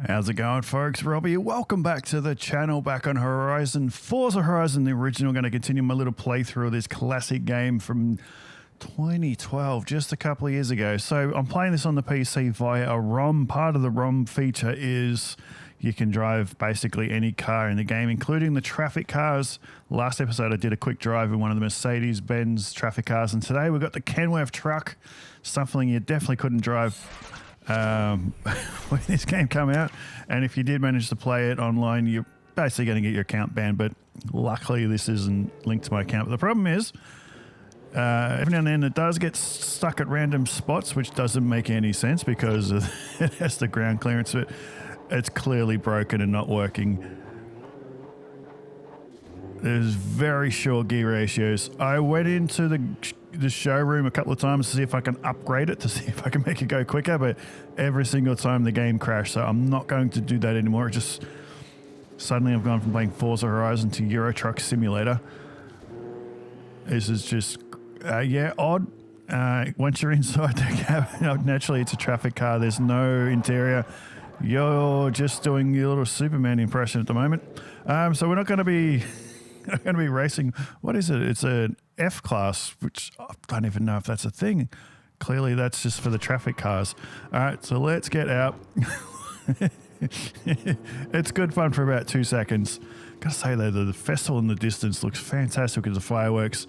How's it going, folks? Robbie, welcome back to the channel, back on Horizon. Forza Horizon, the original. Going to continue my little playthrough of this classic game from 2012, just a couple of years ago. So I'm playing this on the PC via a ROM. Part of the ROM feature is you can drive basically any car in the game, including the traffic cars. Last episode, I did a quick drive in one of the Mercedes-Benz traffic cars, and today we've got the Kenworth truck, something you definitely couldn't drive when this game come out. And if you did manage to play it online, you're basically going to get your account banned, but luckily this isn't linked to my account. But the problem is, every now and then it does get stuck at random spots, which doesn't make any sense because it has the ground clearance, but it's clearly broken and not working. There's very short gear ratios. I went into the showroom a couple of times to see if I can upgrade it, to see if I can make it go quicker, but every single time the game crashed, so I'm not going to do that anymore. It just suddenly I've gone from playing Forza Horizon to Euro Truck Simulator. This is just yeah, odd. Once you're inside the cabin, naturally it's a traffic car, there's no interior. You're just doing your little Superman impression at the moment. So we're not going to be racing. What is it? It's an F class, which I don't even know if that's a thing. Clearly that's just for the traffic cars. All right, so let's get out. It's good fun for about 2 seconds. Gotta say though, the festival in the distance looks fantastic with the fireworks.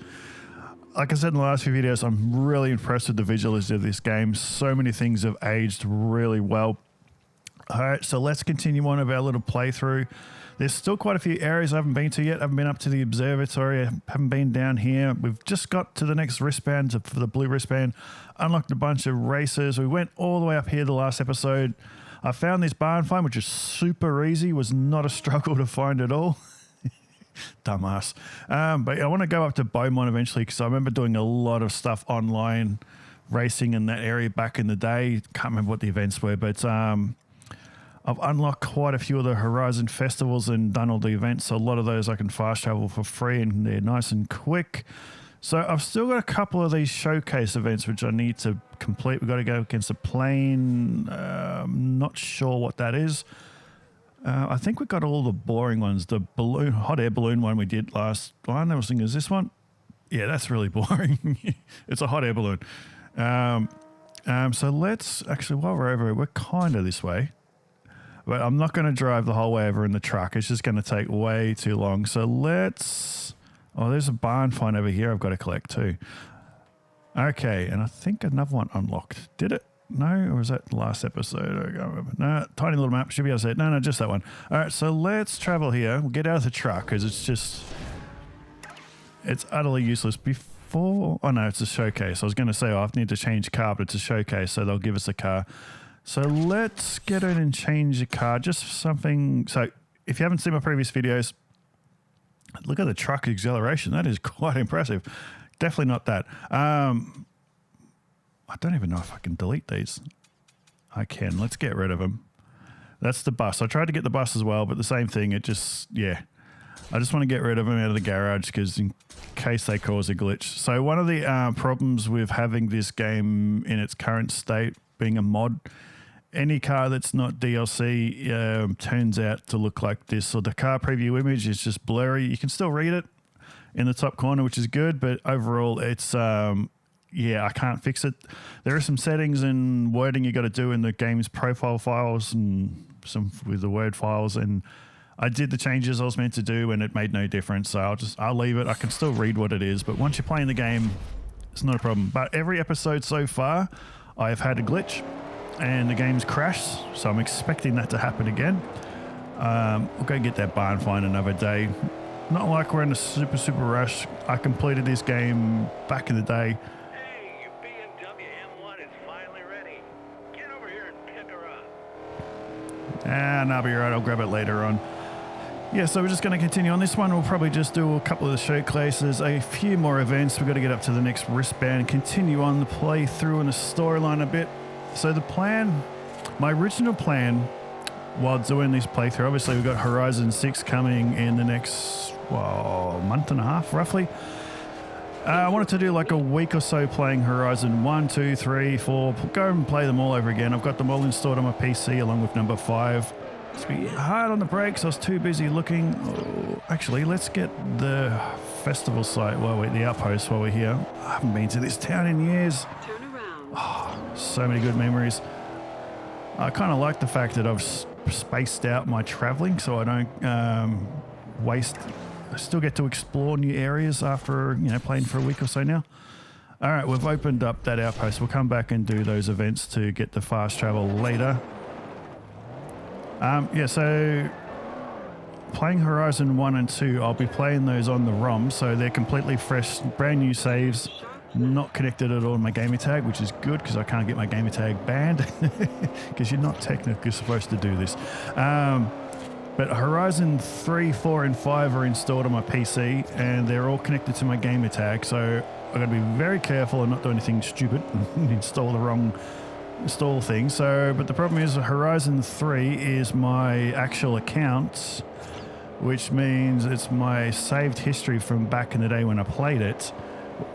Like I said in the last few videos, I'm really impressed with the visuals of this game. So many things have aged really well. All right, so let's continue on with our little playthrough. There's still quite a few areas I haven't been to yet. I haven't been up to the observatory. I haven't been down here. We've just got to the next wristband, for the blue wristband. Unlocked a bunch of races. We went all the way up here the last episode. I found this barn find, which is super easy. Was not a struggle to find at all. Dumbass. But I want to go up to Beaumont eventually because I remember doing a lot of stuff online, racing in that area back in the day. Can't remember what the events were, but I've unlocked quite a few of the Horizon festivals and done all the events. So a lot of those I can fast travel for free and they're nice and quick. So I've still got a couple of these showcase events which I need to complete. We've got to go against a plane. I'm not sure what that is. I think we've got all the boring ones. The balloon, hot air balloon one we did last one. I was thinking, is this one? Yeah, that's really boring. It's a hot air balloon. So let's actually, while we're over, we're kind of this way. But I'm not going to drive the whole way over in the truck. It's just going to take way too long. So let's... Oh, there's a barn find over here I've got to collect too. Okay, and I think another one unlocked. Did it? No? Or was that the last episode? I can't remember. No, tiny little map. Should be able to say it. No, just that one. All right, so let's travel here. We'll get out of the truck because it's just... It's utterly useless. Before... Oh, no, it's a showcase. I was going to say, oh, I need to change car, but it's a showcase, so they'll give us a car. So let's get in and change the car, just something. So if you haven't seen my previous videos, look at the truck acceleration. That is quite impressive. Definitely not that. I don't even know if I can delete these. I can. Let's get rid of them. That's the bus. I tried to get the bus as well, but the same thing. It just, yeah. I just want to get rid of them out of the garage because in case they cause a glitch. So one of the problems with having this game in its current state, being a mod, any car that's not DLC turns out to look like this. So the car preview image is just blurry. You can still read it in the top corner, which is good, but overall it's, yeah, I can't fix it. There are some settings and wording you got to do in the game's profile files and some with the word files, and I did the changes I was meant to do and it made no difference. So I'll leave it. I can still read what it is, but once you're playing the game, it's not a problem. But every episode so far, I've had a glitch and the game's crashed, so I'm expecting that to happen again. We'll go get that barn find another day. Not like we're in a super rush. I completed this game back in the day. Hey, your BMW M1 is finally ready. Get over here and pick her up. And I'll be right, I'll grab it later on. Yeah, so we're just going to continue on this one. We'll probably just do a couple of the showcases, a few more events. We've got to get up to the next wristband, continue on the playthrough and the storyline a bit. So the plan, my original plan while doing this playthrough, obviously we've got Horizon 6 coming in the next, well, month and a half roughly. I wanted to do like a week or so playing Horizon 1, 2, 3, 4, go and play them all over again. I've got them all installed on my PC along with number 5. It's been hard on the brakes. I was too busy looking. Oh, actually, let's get the festival site the outpost while we're here. I haven't been to this town in years. Turn around. Oh, so many good memories. I kind of like the fact that I've spaced out my traveling so I don't waste. I still get to explore new areas after, playing for a week or so now. All right, we've opened up that outpost. We'll come back and do those events to get the fast travel later. So playing Horizon 1 and 2, I'll be playing those on the ROM, so they're completely fresh, brand new saves, not connected at all to my gamertag, which is good because I can't get my gamertag banned because you're not technically supposed to do this. But Horizon 3, 4 and 5 are installed on my PC and they're all connected to my gamertag, so I've got to be very careful and not do anything stupid and install the wrong thing. But the problem is Horizon 3 is my actual account, which means it's my saved history from back in the day when I played it.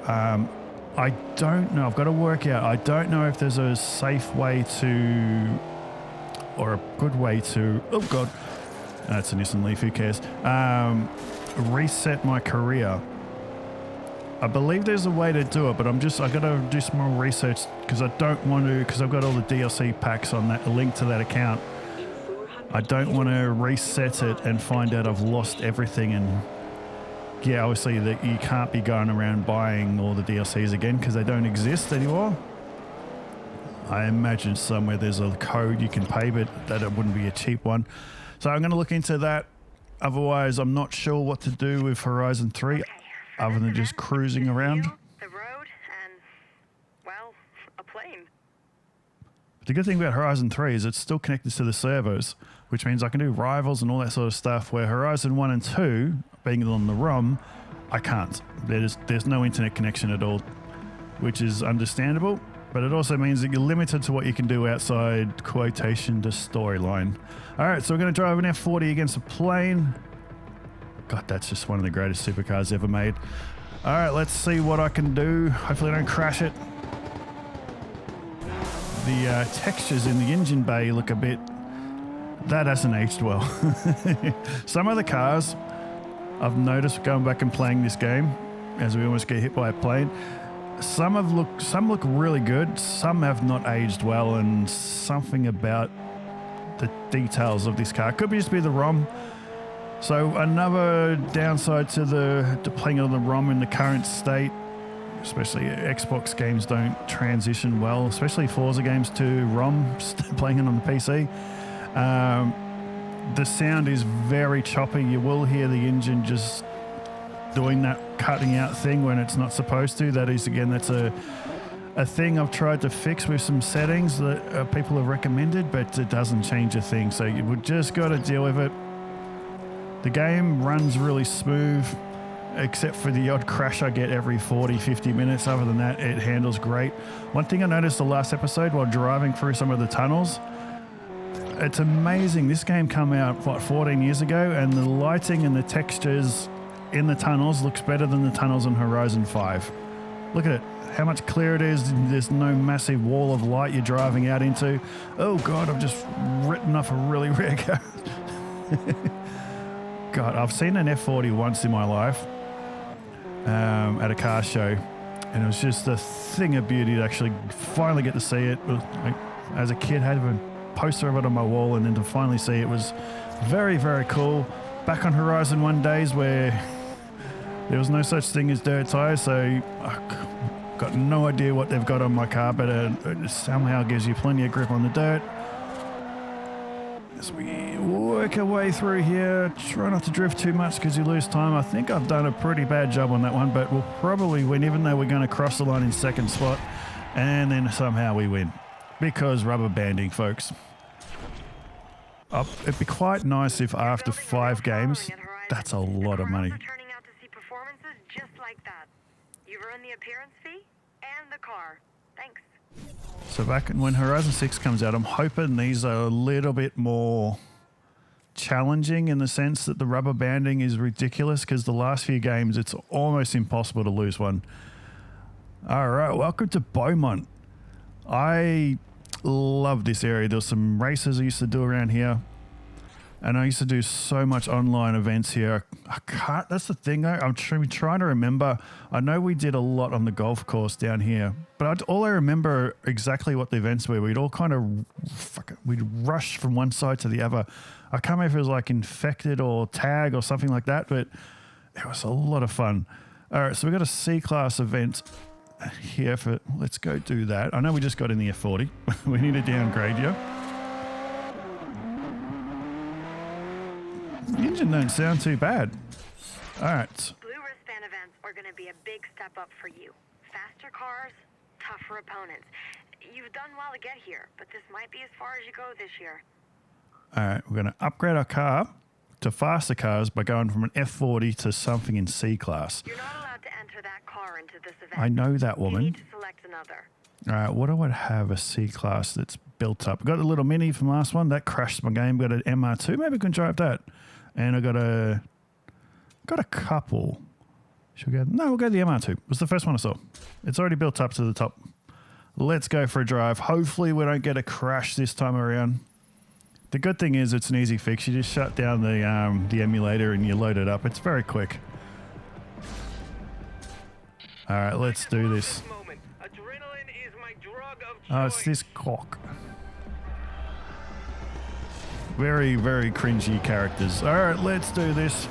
I don't know. I've got to work out. I don't know if there's a safe way to, or a good way to, oh God, that's a Nissan Leaf, who cares, reset my career. I believe there's a way to do it, but I got to do some more research because I don't want to, because I've got all the DLC packs on that link to that account. I don't want to reset it and find out I've lost everything. And yeah, obviously that you can't be going around buying all the DLCs again because they don't exist anymore. I imagine somewhere there's a code you can pay, but that it wouldn't be a cheap one. So I'm going to look into that. Otherwise, I'm not sure what to do with Horizon 3. Okay. Other than just cruising around. The road and, well, a plane. But the good thing about Horizon 3 is it's still connected to the servers, which means I can do rivals and all that sort of stuff, where Horizon 1 and 2, being on the ROM, I can't. There's no internet connection at all, which is understandable, but it also means that you're limited to what you can do outside quotation to storyline. All right, so we're going to drive an F40 against a plane. God, that's just one of the greatest supercars ever made. All right, let's see what I can do. Hopefully I don't crash it. The textures in the engine bay look a bit... That hasn't aged well. Some of the cars I've noticed going back and playing this game, as we almost get hit by a plane, some look really good, some have not aged well, and something about the details of this car. Could just be the ROM. So another downside to playing on the ROM in the current state, especially Xbox games don't transition well, especially Forza games to ROM, playing it on the PC. The sound is very choppy. You will hear the engine just doing that cutting out thing when it's not supposed to. That is, again, that's a thing I've tried to fix with some settings that people have recommended, but it doesn't change a thing. So you would just got to deal with it. The game runs really smooth, except for the odd crash I get every 40, 50 minutes. Other than that, it handles great. One thing I noticed the last episode while driving through some of the tunnels, it's amazing. This game came out, 14 years ago, and the lighting and the textures in the tunnels looks better than the tunnels in Horizon 5. Look at it, how much clearer it is. There's no massive wall of light you're driving out into. Oh God, I've just written off a really rare car. God, I've seen an F40 once in my life at a car show, and it was just a thing of beauty to actually finally get to see it. As a kid, I had a poster of it on my wall, and then to finally see it was very, very cool. Back on Horizon 1 days where there was no such thing as dirt tires, so I've got no idea what they've got on my car, but it somehow gives you plenty of grip on the dirt. As we work our way through here, try not to drift too much because you lose time. I think I've done a pretty bad job on that one, but we'll probably win, even though we're going to cross the line in second spot, and then somehow we win because rubber banding, folks. It'd be quite nice if after 5 games, that's a lot of money. Turning out to see performances just like that. You've earned the appearance fee and the car. Thanks. So back when Horizon 6 comes out, I'm hoping these are a little bit more challenging in the sense that the rubber banding is ridiculous, because the last few games it's almost impossible to lose one. All right, welcome to Beaumont. I love this area. There's some races I used to do around here, and I used to do so much online events here. I can't, that's the thing though, I'm trying to remember. I know we did a lot on the golf course down here, but all I remember are exactly what the events were. We'd all kind of, we'd rush from one side to the other. I can't remember if it was like Infected or Tag or something like that, but it was a lot of fun. All right, so we've got a C-class event here for, let's go do that. I know we just got in the F40. We need to downgrade you. The engine don't sound too bad. All right. Blue wristband events are going to be a big step up for you. Faster cars, tougher opponents. You've done well to get here, but this might be as far as you go this year. All right, we're going to upgrade our car to faster cars by going from an F40 to something in C-class. You're not allowed to enter that car into this event. I know that, woman. You need to select another. All right, what do I have a C-class that's built up? Got a little Mini from last one. That crashed my game. Got an MR2. Maybe we can drive that. And I got a couple. Should we go? No, we'll go the MR2. It was the first one I saw. It's already built up to the top. Let's go for a drive. Hopefully we don't get a crash this time around. The good thing is it's an easy fix. You just shut down the emulator and you load it up. It's very quick. All right, let's do this. Adrenaline is my drug of choice. Oh, it's this cock. Very, very cringy characters. All right, let's do this.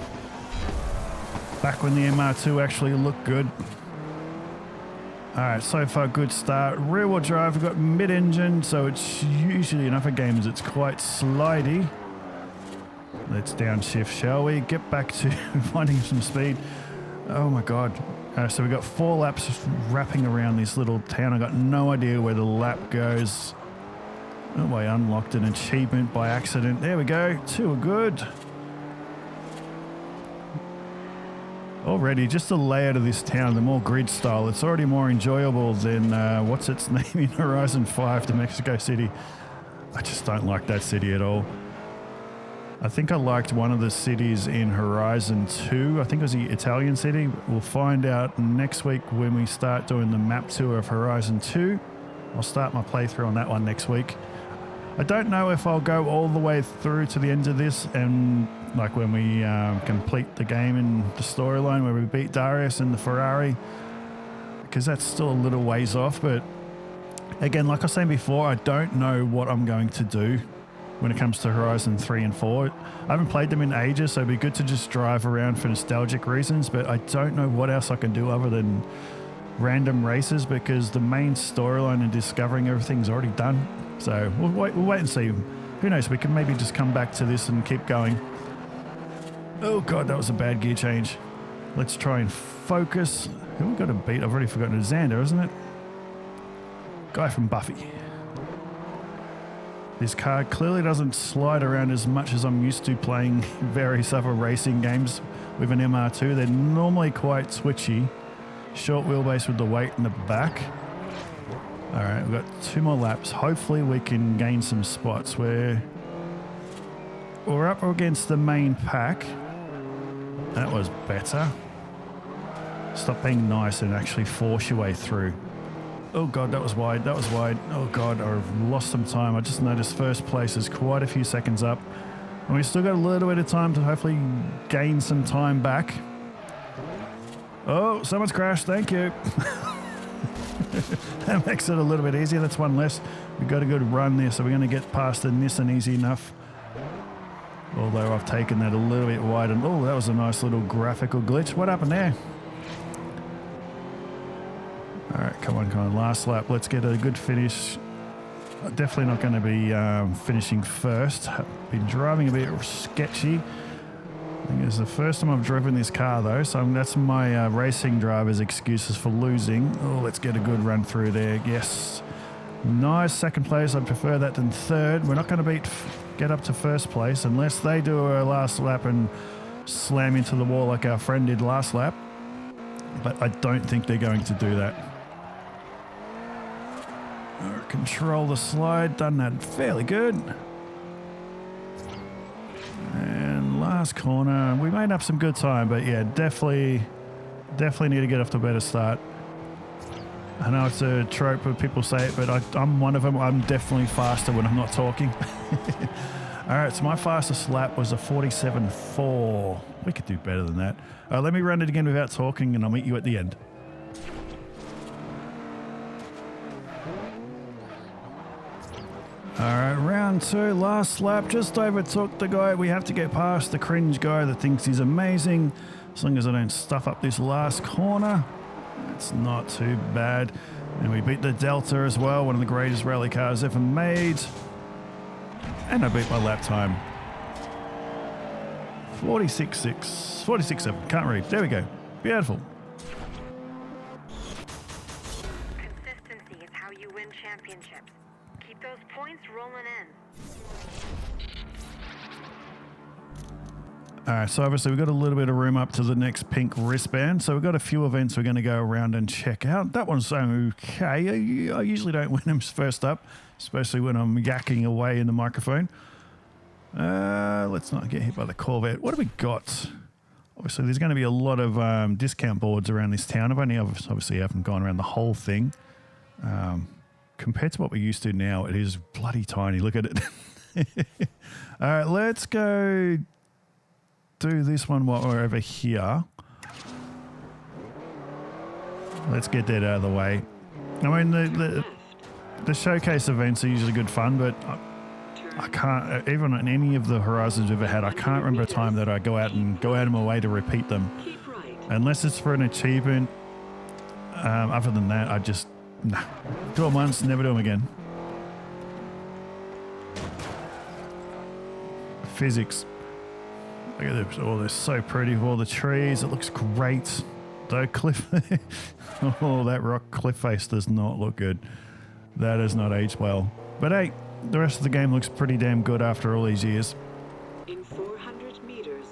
Back when the MR2 actually looked good. All right, so far good start. Rear wheel drive, we've got mid-engine, so it's usually in other games it's quite slidey. Let's downshift, shall we? Get back to finding some speed. Oh my God. So we've got 4 laps wrapping around this little town. I got no idea where the lap goes. Oh, I unlocked an achievement by accident. There we go. 2 are good. Already, just the layout of this town, the more grid style, it's already more enjoyable than, what's its name in Horizon 5 to Mexico City. I just don't like that city at all. I think I liked one of the cities in Horizon 2. I think it was the Italian city. We'll find out next week when we start doing the map tour of Horizon 2. I'll start my playthrough on that one next week. I don't know if I'll go all the way through to the end of this and like when we complete the game in the storyline where we beat Darius in the Ferrari, because that's still a little ways off. But again, like I was saying before, I don't know what I'm going to do when it comes to Horizon 3 and 4. I haven't played them in ages, so it'd be good to just drive around for nostalgic reasons, but I don't know what else I can do other than random races, because the main storyline and discovering everything's already done. So we'll wait and see. Who knows, we can maybe just come back to this and keep going. Oh God, that was a bad gear change. Let's try and focus. Who we got to beat? I've already forgotten. It's Xander, isn't it? Guy from Buffy. This car clearly doesn't slide around as much as I'm used to playing various other racing games with an MR2. They're normally quite switchy. Short wheelbase with the weight in the back. All right, we've got 2 more laps. Hopefully we can gain some spots where we're up against the main pack. That was better. Stop being nice and actually force your way through. Oh God, that was wide. That was wide. Oh God, I've lost some time. I just noticed first place is quite a few seconds up. And we've still got a little bit of time to hopefully gain some time back. Oh, someone's crashed. Thank you. That makes it a little bit easier. That's one less. We've got a good run there, so we're going to get past the Nissan easy enough. Although I've taken that a little bit wide. And oh, that was a nice little graphical glitch. What happened there? All right, come on. Last lap. Let's get a good finish. Definitely not going to be finishing first. Been driving a bit sketchy. I think it's the first time I've driven this car though, so that's my racing driver's excuses for losing. Oh, let's get a good run through there. Yes. Nice second place. I'd prefer that than third. We're not going to get up to first place unless they do a last lap and slam into the wall like our friend did last lap. But I don't think they're going to do that. Control the slide. Done that fairly good. last corner. We made up some good time, but yeah, definitely need to get off to a better start. I know it's a trope when people say it, but I'm one of them. I'm definitely faster when I'm not talking. All right, so my fastest lap was a 47.4. We could do better than that. Let me run it again without talking, and I'll meet you at the end. All right, round 2, last lap. Just overtook the guy. We have to get past the cringe guy that thinks he's amazing. As long as I don't stuff up this last corner, it's not too bad. And we beat the Delta as well, one of the greatest rally cars ever made. And I beat my lap time. 46.6, 46.7, can't read. There we go. Beautiful. Consistency is how you win championships. Keep those points rolling in. All right, so obviously we've got a little bit of room up to the next pink wristband. So we've got a few events we're going to go around and check out. That one's okay. I usually don't win them first up, especially when I'm yakking away in the microphone. Let's not get hit by the Corvette. What have we got? Obviously, there's going to be a lot of discount boards around this town. I've obviously haven't gone around the whole thing. Compared to what we used to now, it is bloody tiny. Look at it. All right, let's go do this one while we're over here. Let's get that out of the way. I mean, the showcase events are usually good fun, but I can't, even on any of the Horizons we've ever had, I can't remember a time that I go out of my way to repeat them. Unless it's for an achievement. Other than that, I just, nah. Do them once, never do them again. Physics. Look at this. Oh, they're so pretty with all the trees. It looks great. Though cliff. Oh, that rock cliff face does not look good. That has not aged well. But hey, the rest of the game looks pretty damn good after all these years. In 400 meters,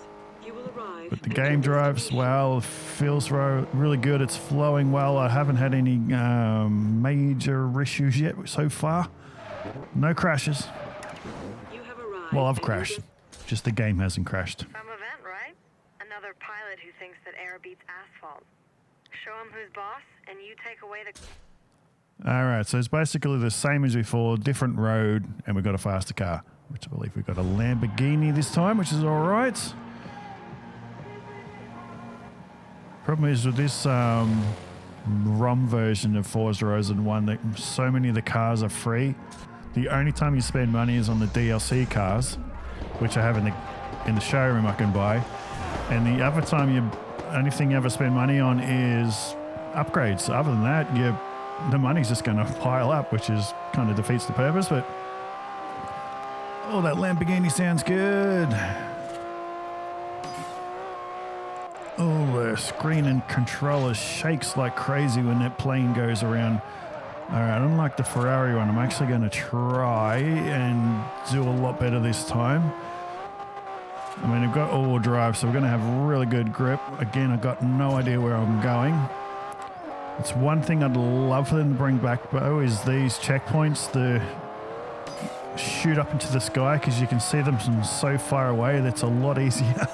you will arrive. But the game drives well, feels really good. It's flowing well. I haven't had any major issues yet so far. No crashes. You have arrived. Well, I've crashed. Just the game hasn't crashed. Some event, right? Another pilot who thinks that air beats asphalt. Show him who's boss, and you take away the... All right, so it's basically the same as before, different road, and we've got a faster car, which I believe we've got a Lamborghini this time, which is all right. Problem is with this ROM version of Forza Horizon 1 that so many of the cars are free. The only time you spend money is on the DLC cars, which I have in the showroom I can buy. And the other time only thing you ever spend money on is upgrades. Other than that, the money's just going to pile up, which is kind of defeats the purpose. But oh, that Lamborghini sounds good. Oh, the screen and controller shakes like crazy when that plane goes around. All right, unlike the Ferrari one, I'm actually going to try and do a lot better this time. I mean, I've got all-wheel drive, so we're going to have really good grip. Again, I've got no idea where I'm going. It's one thing I'd love for them to bring back, Bo, is these checkpoints to shoot up into the sky, because you can see them from so far away. That's a lot easier.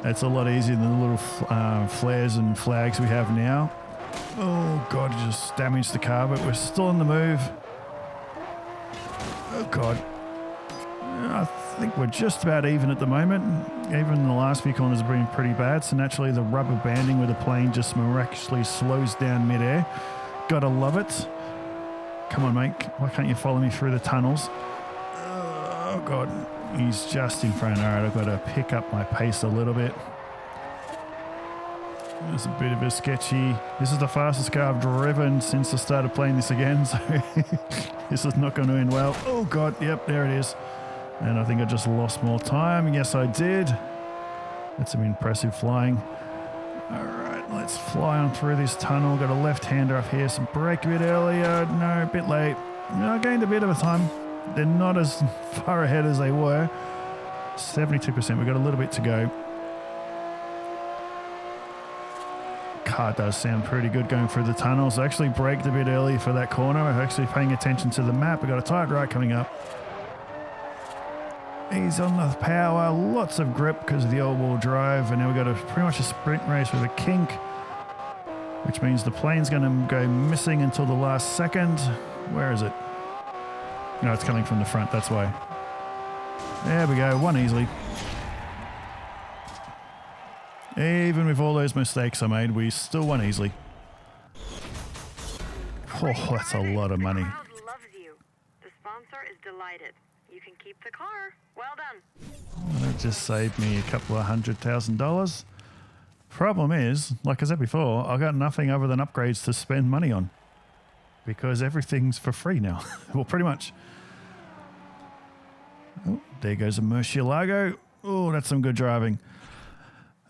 That's a lot easier than the little flares and flags we have now. Oh, God, it just damaged the car, but we're still on the move. Oh, God. I think we're just about even at the moment. Even the last few corners have been pretty bad, so naturally the rubber banding with the plane just miraculously slows down midair. Gotta love it. Come on, mate. Why can't you follow me through the tunnels? Oh, God. He's just in front. All right, I've got to pick up my pace a little bit. It's a bit of a sketchy. This is the fastest car I've driven since I started playing this again, so this is not going to end well. Oh, God. Yep, there it is. And I think I just lost more time. Yes, I did. That's some impressive flying. All right, let's fly on through this tunnel. Got a left-hander up here. Some brake a bit earlier. No, a bit late. No, I gained a bit of a time. They're not as far ahead as they were. 72%. We've got a little bit to go. Car does sound pretty good going through the tunnels. I actually braked a bit early for that corner. I'm actually paying attention to the map. We've got a tight right coming up. He's on the power, lots of grip because of the all-wheel drive, and now we've got pretty much a sprint race with a kink, which means the plane's going to go missing until the last second. Where is it? No, it's coming from the front, that's why. There we go, won easily. Even with all those mistakes I made, we still won easily. Oh, that's a lot of money. The crowd loves you. The sponsor is delighted. You can keep the car. Well done. That just saved me a couple of $100,000. Problem is, like I said before, I got nothing other than upgrades to spend money on because everything's for free now. Well, pretty much. Oh, there goes a Murcielago. Oh, that's some good driving.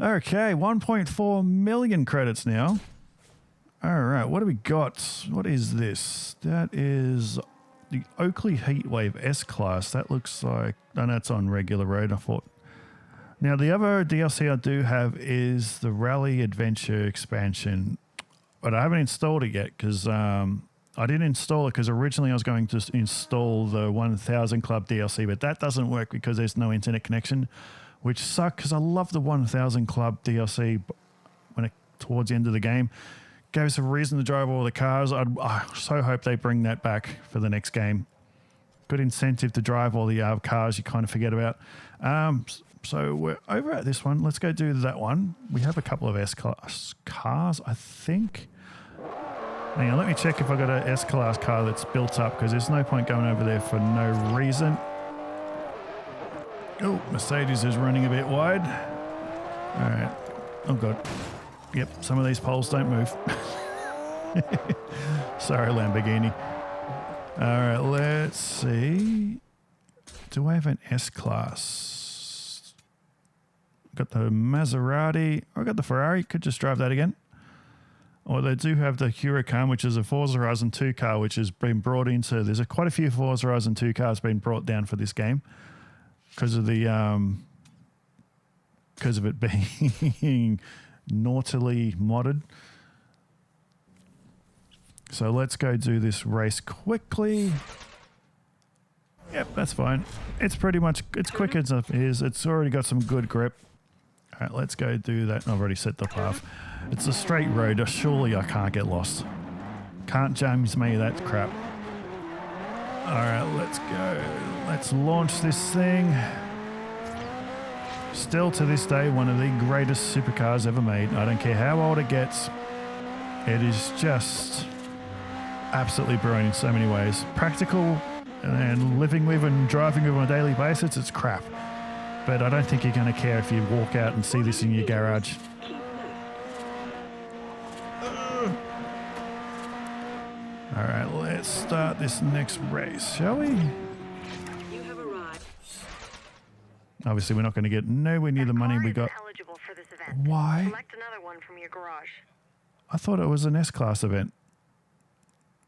Okay, 1.4 million credits now. All right, what do we got? What is this? That is the Oakley Heatwave S-Class. That looks like... Oh, no, it's on regular road, I thought. Now, the other DLC I do have is the Rally Adventure expansion. But I haven't installed it yet because I didn't install it because originally I was going to install the 1000 Club DLC. But that doesn't work because there's no internet connection, which sucks because I love the 1000 Club DLC towards the end of the game. Gave us a reason to drive all the cars. I so hope they bring that back for the next game. Good incentive to drive all the cars you kind of forget about. So we're over at this one. Let's go do that one. We have a couple of S-Class cars, I think. Hang on, let me check if I got an S-Class car that's built up because there's no point going over there for no reason. Oh, Mercedes is running a bit wide. All right. Oh, God. Yep, some of these poles don't move. Sorry, Lamborghini. All right, let's see. Do I have an S-Class? Got the Maserati. I got the Ferrari. Could just drive that again. Or they do have the Huracan, which is a Forza Horizon 2 car, which has been brought into... There's quite a few Forza Horizon 2 cars been brought down for this game because of the... because of it being... naughtily modded. So let's go do this race quickly. Yep, that's fine. It's pretty much, it's quick as it is. It's already got some good grip. All right, let's go do that. I've already set the path. It's a straight road. Surely I can't get lost. Can't James me that crap. All right, let's go. Let's launch this thing. Still to this day, one of the greatest supercars ever made. I don't care how old it gets. It is just absolutely brilliant in so many ways. Practical and living with and driving with on a daily basis, it's crap. But I don't think you're going to care if you walk out and see this in your garage. All right, let's start this next race, shall we? Obviously, we're not going to get nowhere near the money we got. Eligible for this event. Why? Select another one from your garage. I thought it was an S-Class event.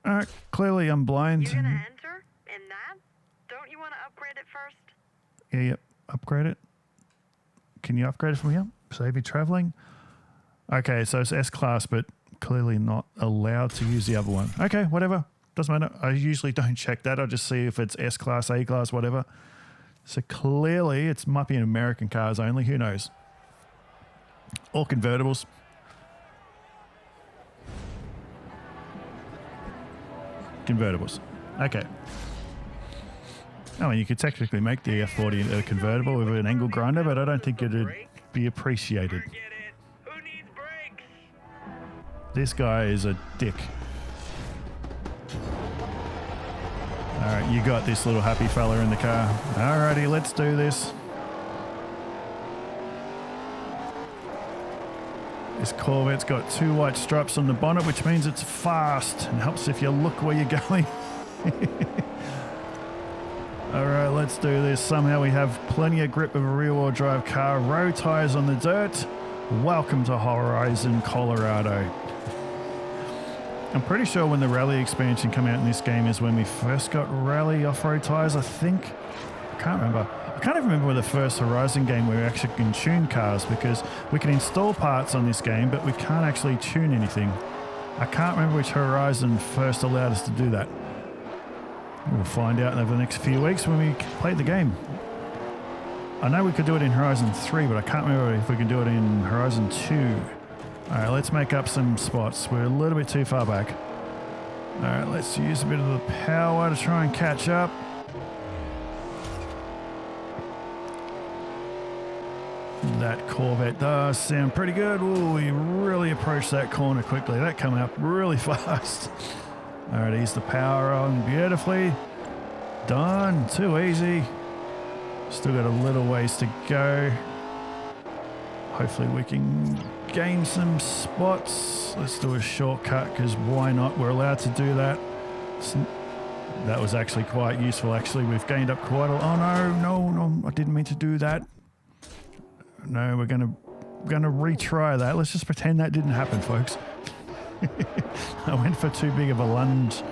All right, clearly I'm blind. You're gonna enter in that? Don't you want to upgrade it first? Yeah, yep. Upgrade it. Can you upgrade it from here? Save you traveling. Okay, so it's S-Class, but clearly not allowed to use the other one. Okay, whatever. Doesn't matter. I usually don't check that. I just see if it's S-Class, A-Class, whatever. So clearly it might be an American cars only. Who knows? Or convertibles. Convertibles. Okay. I mean, you could technically make the F40 a convertible with an angle grinder, but I don't think it'd be appreciated. Forget it. Who needs brakes? This guy is a dick. All right, you got this little happy fella in the car. Alrighty, let's do this. This Corvette's got 2 white stripes on the bonnet, which means it's fast and helps if you look where you're going. All right, let's do this. Somehow we have plenty of grip of a rear-wheel drive car. Road tires on the dirt. Welcome to Horizon, Colorado. I'm pretty sure when the rally expansion came out in this game is when we first got rally off-road tires, I think. I can't remember. I can't even remember the first Horizon game where we actually can tune cars because we can install parts on this game, but we can't actually tune anything. I can't remember which Horizon first allowed us to do that. We'll find out over the next few weeks when we play the game. I know we could do it in Horizon 3, but I can't remember if we can do it in Horizon 2. All right, let's make up some spots. We're a little bit too far back. All right, let's use a bit of the power to try and catch up. That Corvette does sound pretty good. Ooh, we really approached that corner quickly. That came up really fast. All right, ease the power on beautifully. Done. Too easy. Still got a little ways to go. Hopefully we can gain some spots. Let's do a shortcut because why not? We're allowed to do that. That was actually quite useful. Actually, we've gained up quite a lot. Oh no, I didn't mean to do that. No, we're gonna retry that. Let's just pretend that didn't happen, folks. I went for too big of a lunge.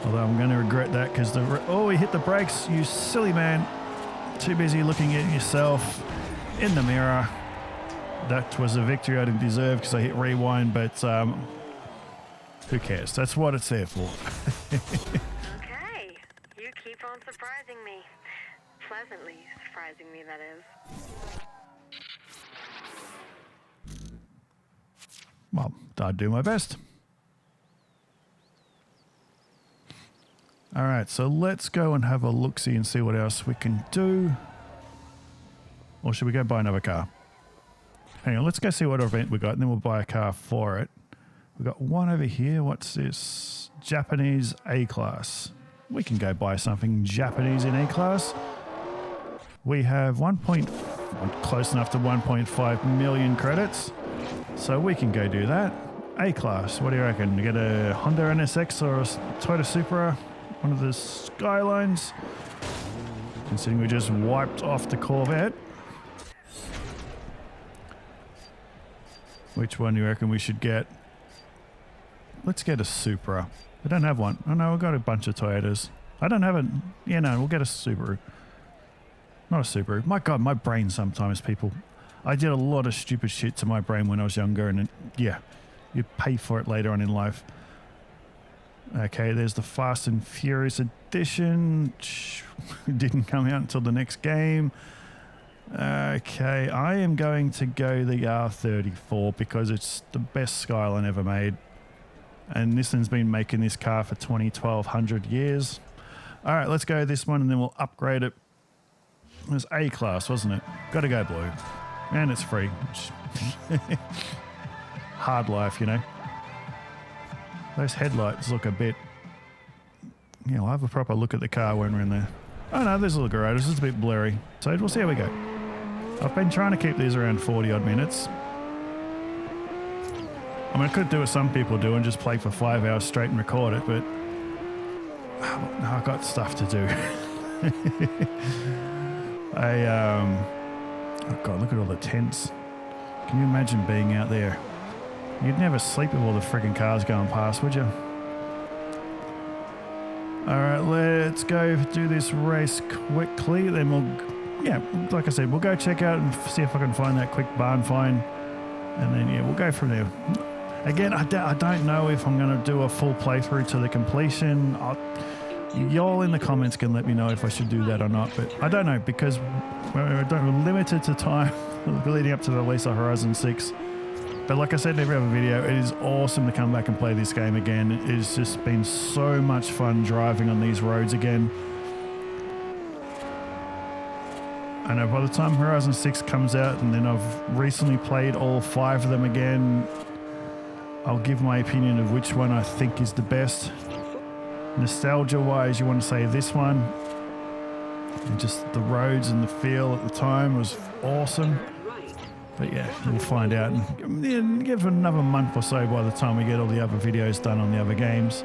Although I'm going to regret that because he hit the brakes, you silly man. Too busy looking at yourself in the mirror. That was a victory I didn't deserve because I hit rewind, but who cares? That's what it's there for. Okay, you keep on surprising me. Pleasantly surprising me, that is. Well, I'd do my best. All right, so let's go and have a look-see and see what else we can do. Or should we go buy another car? Hang on, let's go see what event we got, and then we'll buy a car for it. We've got one over here. What's this? Japanese A-Class. We can go buy something Japanese in A-Class. We have close enough to 1.5 million credits. So we can go do that. A-Class, what do you reckon? Get a Honda NSX or a Toyota Supra? One of the Skylines? Considering we just wiped off the Corvette. Which one do you reckon we should get? Let's get a Supra. I don't have one. Oh no, we've got a bunch of Toyotas. I don't have a... Yeah, no, we'll get a Subaru. Not a Subaru. My God, my brain sometimes, people. I did a lot of stupid shit to my brain when I was younger, and yeah, you pay for it later on in life. Okay, there's the Fast and Furious edition. Didn't come out until the next game. Okay, I am going to go the R34 because it's the best Skyline ever made. And Nissan's been making this car for 1,200 years. All right, let's go this one and then we'll upgrade it. It was A-Class, wasn't it? Got to go blue. And it's free. Hard life, you know. Those headlights look a bit... Yeah, we'll have a proper look at the car when we're in there. Oh no, there's a look around. It's just a bit blurry. So we'll see how we go. I've been trying to keep these around 40 odd minutes. I mean, I could do what some people do and just play for 5 hours straight and record it, but... No, I've got stuff to do. Oh God, look at all the tents. Can you imagine being out there? You'd never sleep with all the friggin' cars going past, would you? All right, let's go do this race quickly. Then we'll, yeah, like I said, we'll go check out and see if I can find that quick barn find. And then, yeah, we'll go from there. Again, I don't know if I'm going to do a full playthrough to the completion. Y'all in the comments can let me know if I should do that or not, but I don't know because we're limited to time leading up to the release of Horizon 6. But like I said in every other video, it is awesome to come back and play this game again. It has just been so much fun driving on these roads again. I know by the time Horizon 6 comes out and then I've recently played all 5 of them again, I'll give my opinion of which one I think is the best. Nostalgia wise, you want to say this one, and just the roads and the feel at the time was awesome. But yeah, we'll find out and give it another month or so by the time we get all the other videos done on the other games.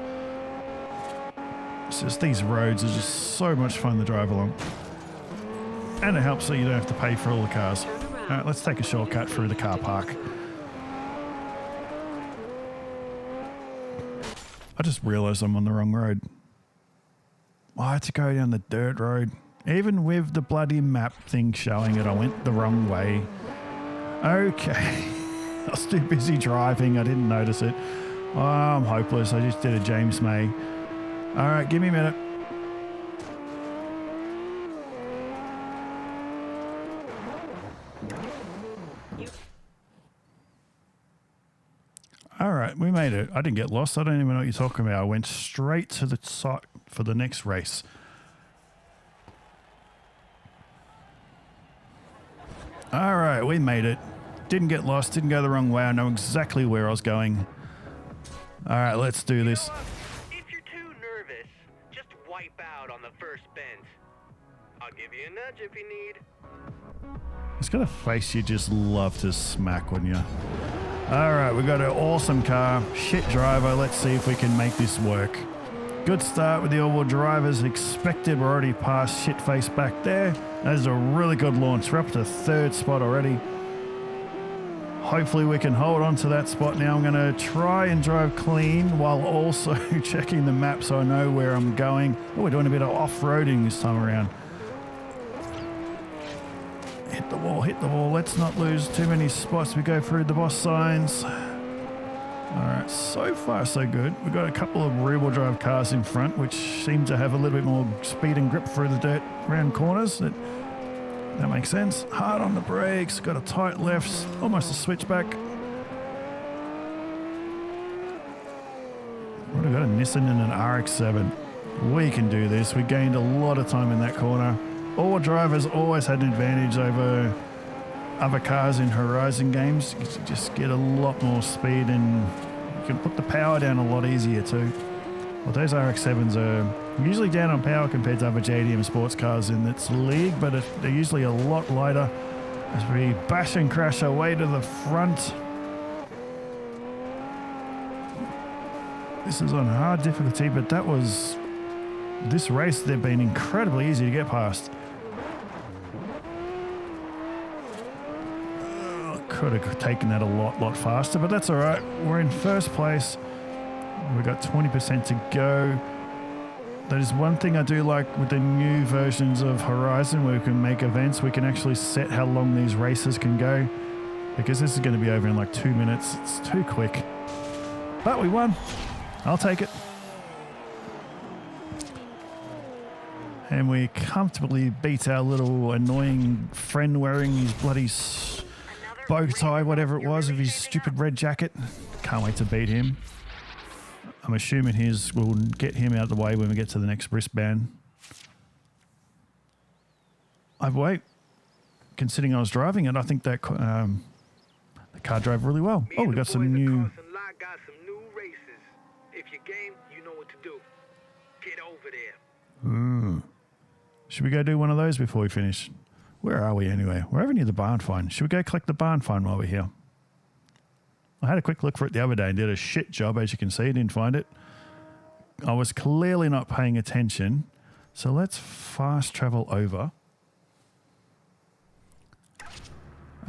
It's just these roads are just so much fun to drive along, and it helps that you don't have to pay for all the cars. All right, let's take a shortcut through the car park. I just realised I'm on the wrong road. I had to go down the dirt road. Even with the bloody map thing showing it, I went the wrong way. Okay. I was too busy driving. I didn't notice it. Oh, I'm hopeless. I just did a James May. All right, give me a minute. All right, we made it. I didn't get lost. I don't even know what you're talking about. I went straight to the site for the next race. All right, we made it. Didn't get lost, didn't go the wrong way. I know exactly where I was going. All right, let's do this. If you're too nervous, just wipe out on the first bend. I'll give you a nudge if you need. It's got a face you just love to smack, wouldn't you? All right, we got an awesome car. Shit driver. Let's see if we can make this work. Good start with the all-wheel drive as expected. We're already past shit face back there. That is a really good launch. We're up to third spot already. Hopefully we can hold on to that spot now. I'm going to try and drive clean while also checking the map so I know where I'm going. Oh, we're doing a bit of off-roading this time around. Hit the wall, hit the wall. Let's not lose too many spots. We go through the boss signs. All right, so far so good. We've got a couple of rear-wheel drive cars in front, which seem to have a little bit more speed and grip through the dirt around corners. That makes sense. Hard on the brakes, got a tight left, almost a switchback. What have we got? A Nissan and an RX-7. We can do this. We gained a lot of time in that corner. All drivers always had an advantage over other cars in Horizon games. You just get a lot more speed and you can put the power down a lot easier too. Well, those RX-7s are usually down on power compared to other JDM sports cars in its league, but they're usually a lot lighter as we bash and crash our way to the front. This is on hard difficulty, but this race, they've been incredibly easy to get past. Could have taken that a lot faster, but that's all right. We're in first place. We've got 20% to go. That is one thing I do like with the new versions of Horizon, where we can make events. We can actually set how long these races can go, because this is going to be over in like 2 minutes. It's too quick. But we won. I'll take it. And we comfortably beat our little annoying friend wearing his bloody bow tie, whatever it was, of his stupid red jacket. Can't wait to beat him. I'm assuming we'll get him out of the way when we get to the next wristband. Wait, considering I was driving it, I think that the car drove really well. Oh, we got some new. Got some new races. If you're game, you know what to do. Get over there. Should we go do one of those before we finish? Where are we anyway? We're over near the barn find. Should we go collect the barn find while we're here? I had a quick look for it the other day and did a shit job, as you can see. Didn't find it. I was clearly not paying attention. So let's fast travel over.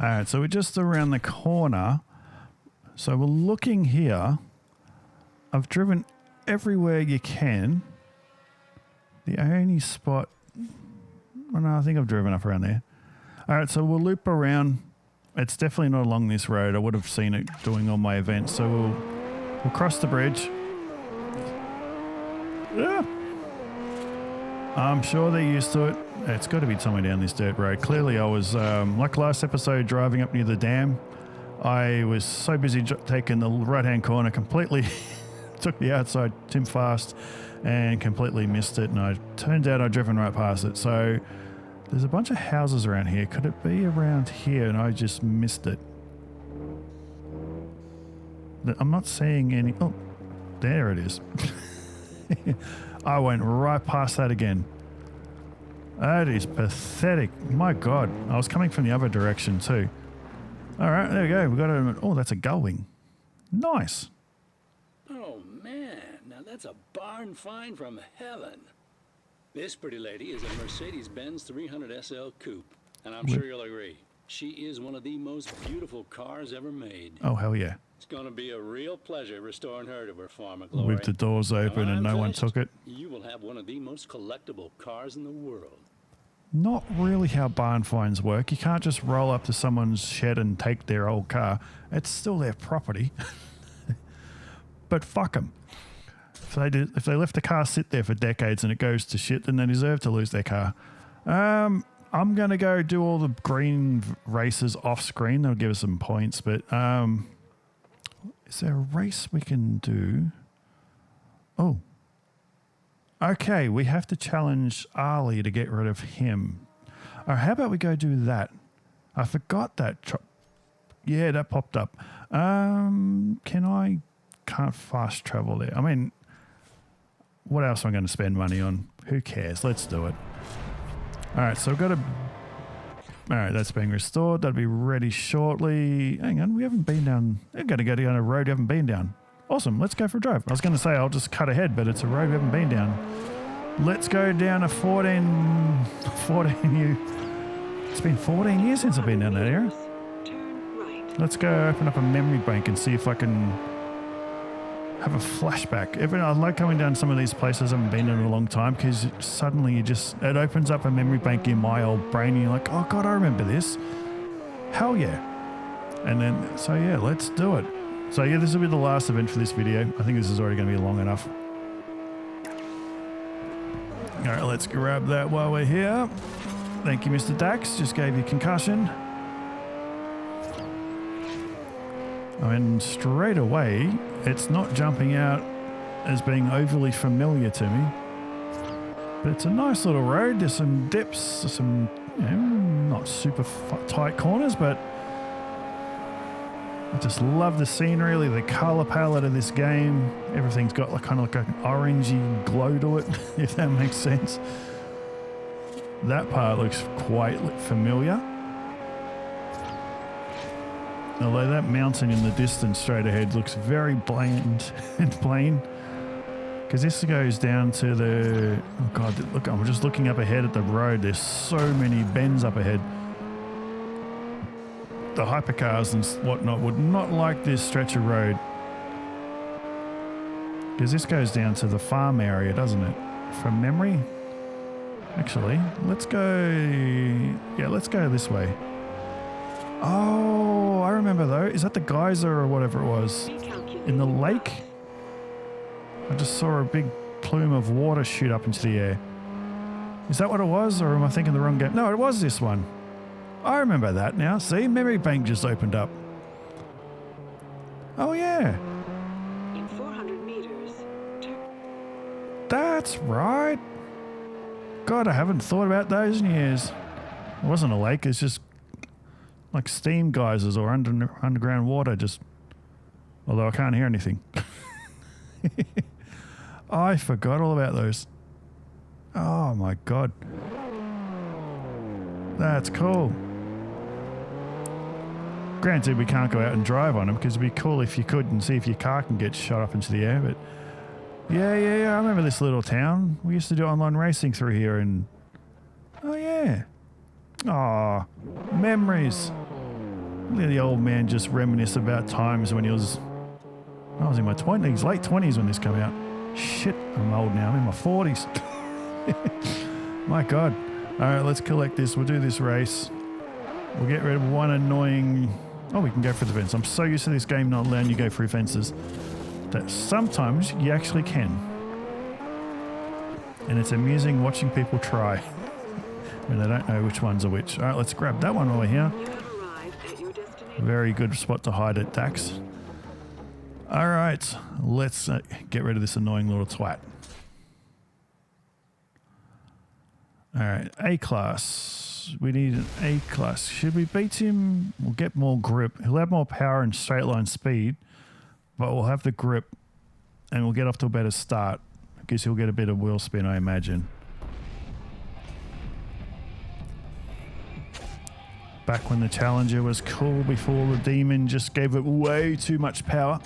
All right, so we're just around the corner. So we're looking here. I've driven everywhere you can. The only spot... Oh, no, I think I've driven up around there. All right, so we'll loop around. It's definitely not along this road. I would have seen it doing all my events. So we'll cross the bridge. Yeah. I'm sure they're used to it. It's got to be somewhere down this dirt road. Clearly, I was, like last episode, driving up near the dam. I was so busy taking the right-hand corner, completely took the outside too fast and completely missed it. And turns out I'd driven right past it. So there's a bunch of houses around here. Could it be around here and I just missed it? I'm not seeing any... Oh, there it is. I went right past that again. That is pathetic. My God. I was coming from the other direction too. All right, there we go. We got a... Oh, that's a gullwing. Nice. Oh, man. Now that's a barn find from heaven. This pretty lady is a Mercedes-Benz 300 SL Coupe, and I'm sure you'll agree, she is one of the most beautiful cars ever made. Oh, hell yeah. It's going to be a real pleasure restoring her to her former glory. With the doors open and no one took it. You will have one of the most collectible cars in the world. Not really how barn finds work. You can't just roll up to someone's shed and take their old car. It's still their property. But fuck them. If they left the car sit there for decades and it goes to shit, then they deserve to lose their car. I'm going to go do all the green races off screen. That'll give us some points. But Is there a race we can do? Oh. Okay, we have to challenge Ali to get rid of him. All right, how about we go do that? I forgot that. Yeah, that popped up. Can't fast travel there. I mean, what else am I going to spend money on? Who cares? Let's do it. All right, so I've got to... All right, that's being restored. That'll be ready shortly. Hang on, we haven't been down... We're going to go down a road we haven't been down. Awesome, let's go for a drive. I was going to say I'll just cut ahead, but it's a road we haven't been down. Let's go down a 14 year... It's been 14 years since I've been down that area. Let's go open up a memory bank and see if I can have a flashback. I like going down some of these places I haven't been in a long time because suddenly it opens up a memory bank in my old brain and you're like, oh God, I remember this. Hell yeah. And then, so yeah, let's do it. So yeah, this will be the last event for this video. I think this is already going to be long enough. All right, let's grab that while we're here. Thank you, Mr. Dax. Just gave you concussion. I mean, straight away, it's not jumping out as being overly familiar to me. But it's a nice little road. There's some dips, some, not super tight corners, but I just love the scenery, the color palette of this game. Everything's got kind of like an orangey glow to it, if that makes sense. That part looks quite familiar. Although that mountain in the distance straight ahead looks very bland and plain. Because this goes down to the... Oh God, look, I'm just looking up ahead at the road. There's so many bends up ahead. The hypercars and whatnot would not like this stretch of road. Because this goes down to the farm area, doesn't it? From memory? Actually, let's go... Yeah, let's go this way. Oh, I remember though. Is that the geyser or whatever it was? In the lake? I just saw a big plume of water shoot up into the air. Is that what it was, or am I thinking the wrong game? No, it was this one. I remember that now. See, memory bank just opened up. Oh yeah. In 400 meters, That's right. God, I haven't thought about those in years. It wasn't a lake, it's just like steam geysers or underground water, just... Although I can't hear anything. I forgot all about those. Oh my God. That's cool. Granted, we can't go out and drive on them because it'd be cool if you could and see if your car can get shot up into the air, but... Yeah, I remember this little town. We used to do online racing through here and... Oh yeah. Aw, memories. Look at the old man just reminisce about times when he was... I was in my 20s, late 20s when this came out. Shit, I'm old now. I'm in my 40s. My God. All right, let's collect this. We'll do this race. We'll get rid of one annoying... Oh, we can go through the fence. I'm so used to this game not letting you go through fences that sometimes you actually can. And it's amusing watching people try when they don't know which ones are which. All right, let's grab that one over here. you have arrived at your destination. Very good spot to hide at, Dax. All right, let's get rid of this annoying little twat. All right, A-class. We need an A-class. Should we beat him? We'll get more grip. He'll have more power and straight line speed, but we'll have the grip and we'll get off to a better start because he'll get a bit of wheel spin, I imagine. Back when the Challenger was cool before the Demon just gave it way too much power.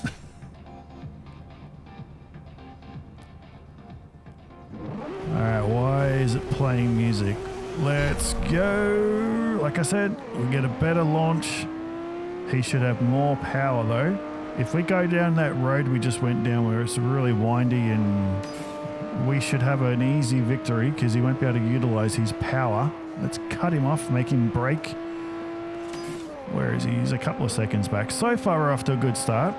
Alright, why is it playing music? Let's go. Like I said, we'll get a better launch. He should have more power though. If we go down that road we just went down where it's really windy, and we should have an easy victory because he won't be able to utilize his power. Let's cut him off, make him brake. Where is he? He's a couple of seconds back. So far we're off to a good start.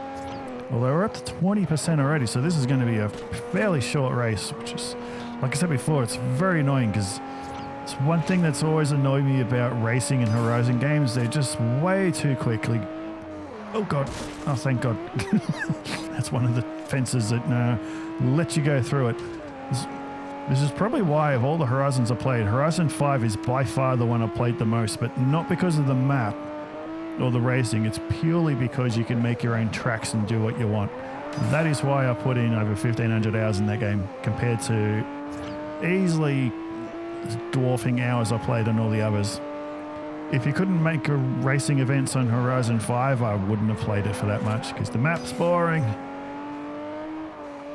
Although we're up to 20% already, so this is going to be a fairly short race, which is, like I said before, it's very annoying because it's one thing that's always annoyed me about racing in Horizon games. They're just way too quickly Oh, God. Oh, thank God. That's one of the fences that lets you go through it. This is probably why, of all the Horizons I played, Horizon 5 is by far the one I played the most, but not because of the map or the racing. It's purely because you can make your own tracks and do what you want. That is why I put in over 1,500 hours in that game compared to easily dwarfing hours I played on all the others. If you couldn't make racing events on Horizon 5, I wouldn't have played it for that much because the map's boring.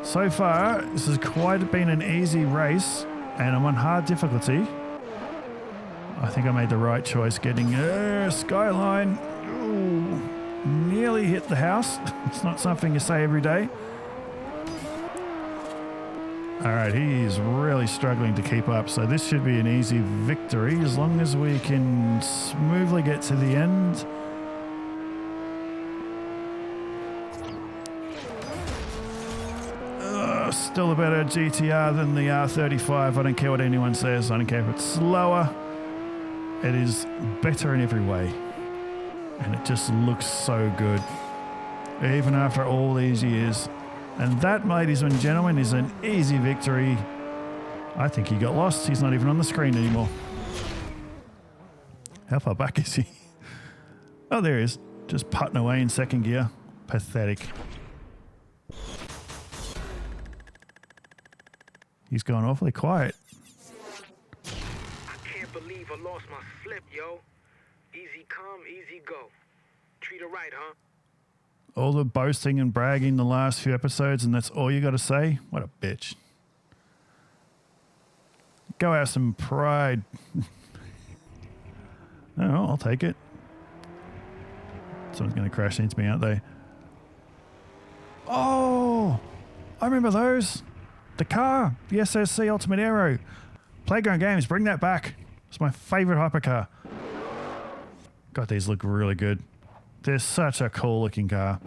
So far, this has quite been an easy race, and I'm on hard difficulty. I think I made the right choice getting Skyline. Ooh, nearly hit the house. It's not something you say every day. All right, he is really struggling to keep up, so this should be an easy victory as long as we can smoothly get to the end. Still a better GTR than the R35. I don't care what anyone says. I don't care if it's slower. It is better in every way. And it just looks so good. Even after all these years. And that, ladies and gentlemen, is an easy victory. I think he got lost. He's not even on the screen anymore. How far back is he? Oh, there he is. Just putting away in second gear. Pathetic. He's gone awfully quiet. I can't believe I lost my slip, yo. Easy come, easy go. Treat her right, huh? All the boasting and bragging the last few episodes, and that's all you got to say? What a bitch. Go have some pride. Oh, I'll take it. Someone's going to crash into me, aren't they? Oh, I remember those. The car, the SSC Ultimate Aero. Playground Games, bring that back. It's my favourite hypercar. God, these look really good. They're such a cool looking car.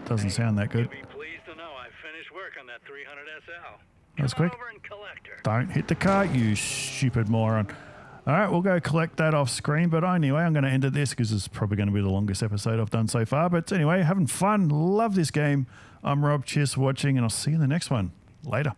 Doesn't sound that good. You'll be pleased to know I finished work on that 300 SL. That's Come on quick. over and collect her. Don't hit the car, you stupid moron. All right, we'll go collect that off screen. But anyway, I'm going to end it this because it's probably going to be the longest episode I've done so far. But anyway, having fun. Love this game. I'm Rob. Cheers for watching, and I'll see you in the next one. Later.